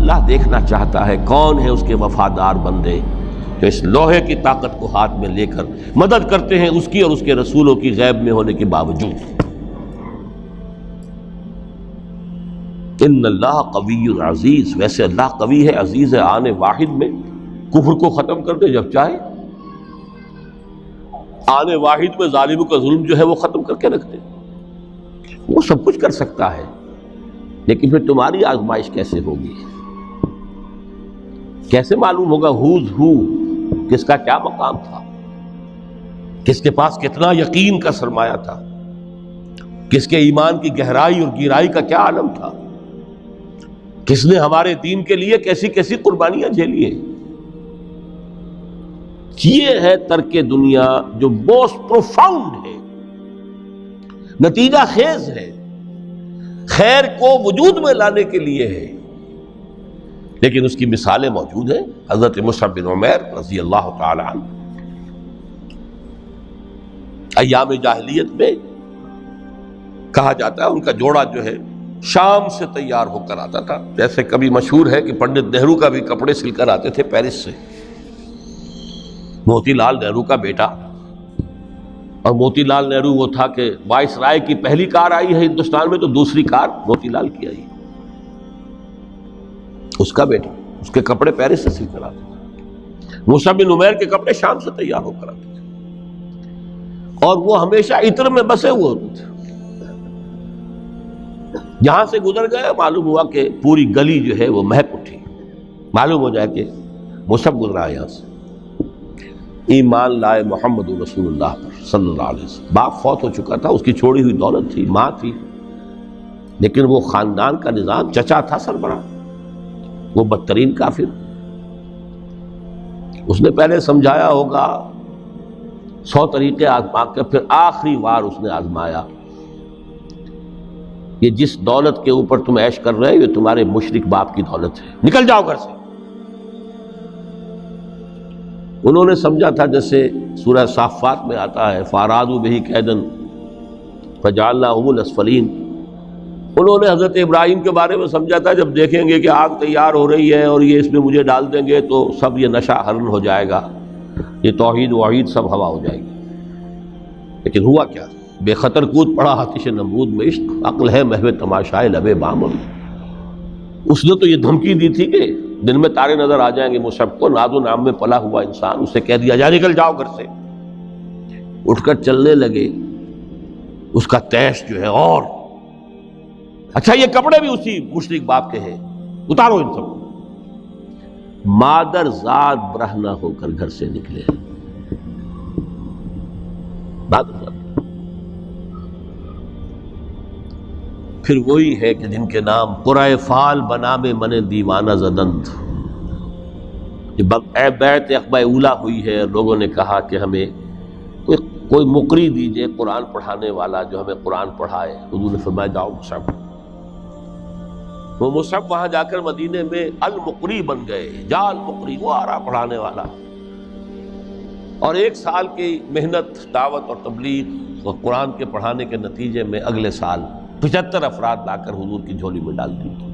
اللہ دیکھنا چاہتا ہے کون ہے اس کے وفادار بندے جو اس لوہے کی طاقت کو ہاتھ میں لے کر مدد کرتے ہیں اس کی اور اس کے رسولوں کی غیب میں ہونے کے باوجود۔ ان اللہ قوی عزیز، ویسے اللہ قوی ہے، عزیز ہے، آنے واحد میں کفر کو ختم کر دے جب چاہے، آنے واحد میں ظالموں کا ظلم جو ہے وہ ختم کر کے رکھ دے، وہ سب کچھ کر سکتا ہے۔ لیکن پھر تمہاری آزمائش کیسے ہوگی؟ کیسے معلوم ہوگا ہوز ہو، کس کا کیا مقام تھا، کس کے پاس کتنا یقین کا سرمایہ تھا، کس کے ایمان کی گہرائی اور گہرائی کا کیا عالم تھا، کس نے ہمارے دین کے لیے کیسی کیسی قربانیاں جھیلی ہیں۔ یہ ہے ترک دنیا جو موسٹ پروفاؤنڈ ہے، نتیجہ خیز ہے، خیر کو وجود میں لانے کے لیے ہے، لیکن اس کی مثالیں موجود ہیں۔ حضرت مصعب بن عمیر رضی اللہ تعالی عنہ ایام جاہلیت میں کہا جاتا ہے ان کا جوڑا جو ہے شام سے تیار ہو کر آتا تھا، جیسے کبھی مشہور ہے کہ پنڈت نہرو کا بھی کپڑے سل کر آتے تھے پیرس سے، موتی لال نہرو کا بیٹا، اور موتی لال نہرو وہ تھا کہ وائس رائے کی پہلی کار آئی ہے ہندوستان میں تو دوسری کار موتی لال کی آئی، اس کا بیٹا، اس کے کپڑے پیرس سے سل کر آتے تھے۔ مصعب بن عمیر کے کپڑے شام سے تیار ہو کر آتے تھے، اور وہ ہمیشہ عطر میں بسے ہوئے ہوتے تھے۔ یہاں سے گزر گئے، معلوم ہوا کہ پوری گلی جو ہے وہ مہک اٹھی، معلوم ہو جائے کہ مصعب گزرا ہے یہاں سے۔ ایمان لائے محمد رسول اللہ پر صلی اللہ علیہ وسلم، باپ فوت ہو چکا تھا، اس کی چھوڑی ہوئی دولت تھی، ماں تھی، لیکن وہ خاندان کا نظام، چچا تھا سربراہ، وہ بدترین کافر، اس نے پہلے سمجھایا ہوگا 100 طریقے آزما کے، پھر آخری بار اس نے آزمایا یہ جس دولت کے اوپر تم عیش کر رہے ہو یہ تمہارے مشرک باپ کی دولت ہے، نکل جاؤ گھر سے۔ انہوں نے سمجھا تھا جیسے سورہ صافات میں آتا ہے فَأَرَادُوا بِهِ كَيْدًا فَجَعَلْنَاهُمُ الْأَسْفَلِينَ، انہوں نے حضرت ابراہیم کے بارے میں سمجھا تھا جب دیکھیں گے کہ آگ تیار ہو رہی ہے اور یہ اس میں مجھے ڈال دیں گے تو سب یہ نشہ حرن ہو جائے گا، یہ توحید وحید سب ہوا ہو جائے گی۔ لیکن ہوا کیا؟ بے خطر کود پڑا آتش نمرود میں عشق، عقل ہے محو تماشائے لب بامل۔ اس نے تو یہ دھمکی دی تھی کہ دن میں تارے نظر آ جائیں گے مصعب کو، ناز و نام میں پلا ہوا انسان، اسے کہہ دیا جا نکل جاؤ گھر سے، اٹھ کر چلنے لگے، اس کا تیش جو ہے اور اچھا یہ کپڑے بھی اسی مشرک باپ کے ہیں، اتارو ان سب کو۔ مادر ذات برہنہ ہو کر گھر سے نکلے، مادر ذات۔ پھر وہی ہے کہ جن کے نام قرائے فال بنا میں من دیوانہ زدند، اے بیعت عقبہ اولیٰ ہوئی ہے، لوگوں نے کہا کہ ہمیں کوئی مقری دیجئے قرآن پڑھانے والا جو ہمیں قرآن پڑھائے۔ حضور نے فرمایا جاؤ مصعب۔ وہ مصعب وہاں جا کر مدینے میں المقری بن گئے، جا المقری، وہ آ رہا پڑھانے والا، اور 1 سال کی محنت دعوت اور تبلیغ اور قرآن کے پڑھانے کے نتیجے میں اگلے سال 75 افراد لا کر حضور کی جھولی میں ڈال دی۔